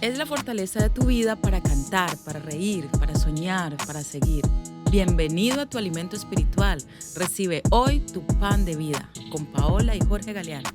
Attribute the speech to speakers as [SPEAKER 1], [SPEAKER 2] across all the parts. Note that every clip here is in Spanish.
[SPEAKER 1] Es la fortaleza de tu vida para cantar, para reír, para soñar, para seguir. Bienvenido a tu alimento espiritual. Recibe hoy tu pan de vida con Paola y Jorge Galeano.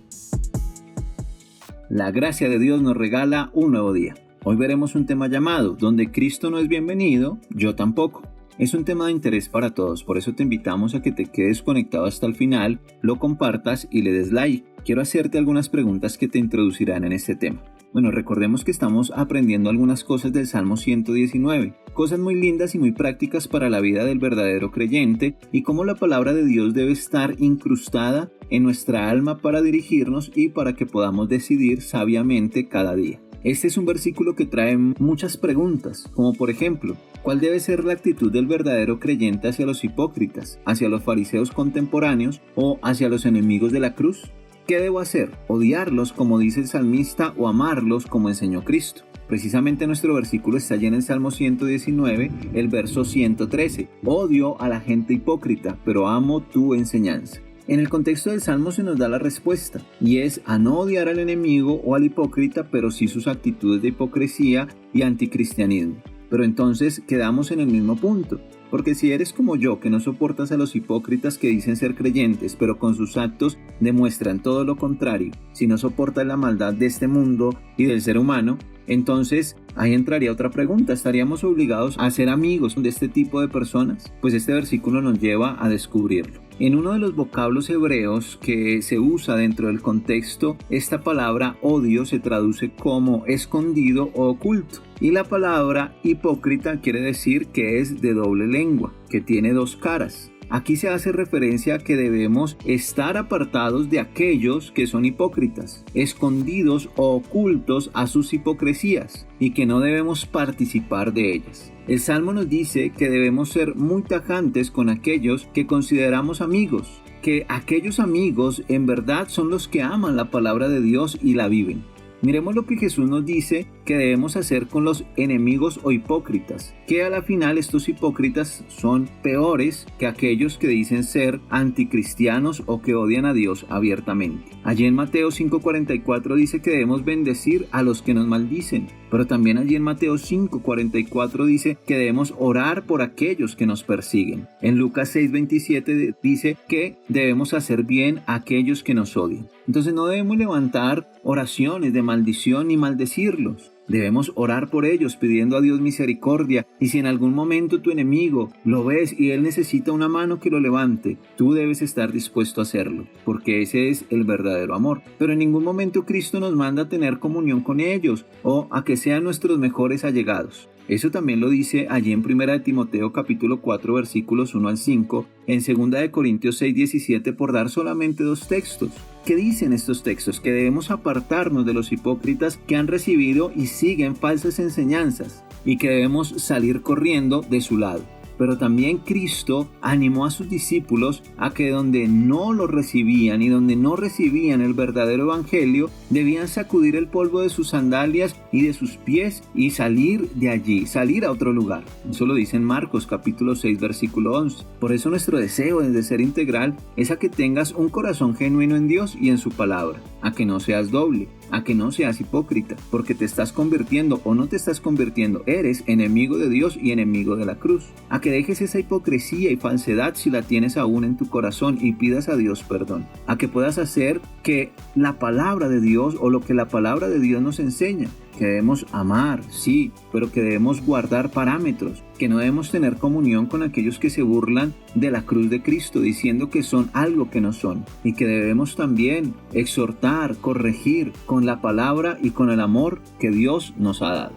[SPEAKER 2] La gracia de Dios nos regala un nuevo día. Hoy veremos un tema llamado Donde Cristo no es bienvenido, yo tampoco. Es un tema de interés para todos, por eso te invitamos a que te quedes conectado hasta el final, lo compartas y le des like. Quiero hacerte algunas preguntas que te introducirán en este tema. Bueno, recordemos que estamos aprendiendo algunas cosas del Salmo 119, cosas muy lindas y muy prácticas para la vida del verdadero creyente y cómo la palabra de Dios debe estar incrustada en nuestra alma para dirigirnos y para que podamos decidir sabiamente cada día. Este es un versículo que trae muchas preguntas, como por ejemplo, ¿cuál debe ser la actitud del verdadero creyente hacia los hipócritas, hacia los fariseos contemporáneos o hacia los enemigos de la cruz? ¿Qué debo hacer? ¿Odiarlos como dice el salmista o amarlos como enseñó Cristo? Precisamente nuestro versículo está allí en el Salmo 119, el verso 113. Odio a la gente hipócrita, pero amo tu enseñanza. En el contexto del Salmo se nos da la respuesta, y es a no odiar al enemigo o al hipócrita, pero sí sus actitudes de hipocresía y anticristianismo. Pero entonces quedamos en el mismo punto. Porque si eres como yo, que no soportas a los hipócritas que dicen ser creyentes, pero con sus actos demuestran todo lo contrario, si no soportas la maldad de este mundo y del ser humano, entonces ahí entraría otra pregunta, ¿estaríamos obligados a ser amigos de este tipo de personas? Pues este versículo nos lleva a descubrirlo. En uno de los vocablos hebreos que se usa dentro del contexto, esta palabra odio se traduce como escondido o oculto. Y la palabra hipócrita quiere decir que es de doble lengua, que tiene dos caras. Aquí se hace referencia a que debemos estar apartados de aquellos que son hipócritas, escondidos o ocultos a sus hipocresías, y que no debemos participar de ellas. El Salmo nos dice que debemos ser muy tajantes con aquellos que consideramos amigos, que aquellos amigos en verdad son los que aman la palabra de Dios y la viven. Miremos lo que Jesús nos dice que debemos hacer con los enemigos o hipócritas, que a la final estos hipócritas son peores que aquellos que dicen ser anticristianos o que odian a Dios abiertamente. Allí en Mateo 5:44 dice que debemos bendecir a los que nos maldicen, pero también allí en Mateo 5:44 dice que debemos orar por aquellos que nos persiguen. En Lucas 6:27 dice que debemos hacer bien a aquellos que nos odian. Entonces no debemos levantar oraciones de maldición ni maldecirlos. Debemos orar por ellos pidiendo a Dios misericordia, y si en algún momento tu enemigo lo ves y él necesita una mano que lo levante, tú debes estar dispuesto a hacerlo, porque ese es el verdadero amor. Pero en ningún momento Cristo nos manda a tener comunión con ellos o a que sean nuestros mejores allegados. Eso también lo dice allí en 1 Timoteo capítulo 4 versículos 1 al 5, en 2 Corintios 6:17, por dar solamente dos textos. ¿Qué dicen estos textos? Que debemos apartarnos de los hipócritas que han recibido y siguen falsas enseñanzas, y que debemos salir corriendo de su lado. Pero también Cristo animó a sus discípulos a que donde no lo recibían y donde no recibían el verdadero evangelio, debían sacudir el polvo de sus sandalias y de sus pies y salir de allí, salir a otro lugar. Eso lo dice en Marcos capítulo 6 versículo 11. Por eso nuestro deseo desde Ser Integral es a que tengas un corazón genuino en Dios y en su palabra, a que no seas doble, a que no seas hipócrita, porque te estás convirtiendo o no te estás convirtiendo, eres enemigo de Dios y enemigo de la cruz. A que dejes esa hipocresía y falsedad si la tienes aún en tu corazón y pidas a Dios perdón. A que puedas hacer que la palabra de Dios o lo que la palabra de Dios nos enseña, que debemos amar, sí, pero que debemos guardar parámetros, que no debemos tener comunión con aquellos que se burlan de la cruz de Cristo diciendo que son algo que no son, y que debemos también exhortar, corregir con la palabra y con el amor que Dios nos ha dado.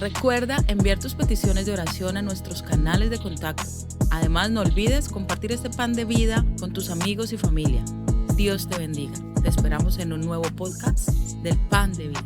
[SPEAKER 1] Recuerda enviar tus peticiones de oración a nuestros canales de contacto. Además, no olvides compartir este pan de vida con tus amigos y familia. Dios te bendiga. Te esperamos en un nuevo podcast del Pan de Vida.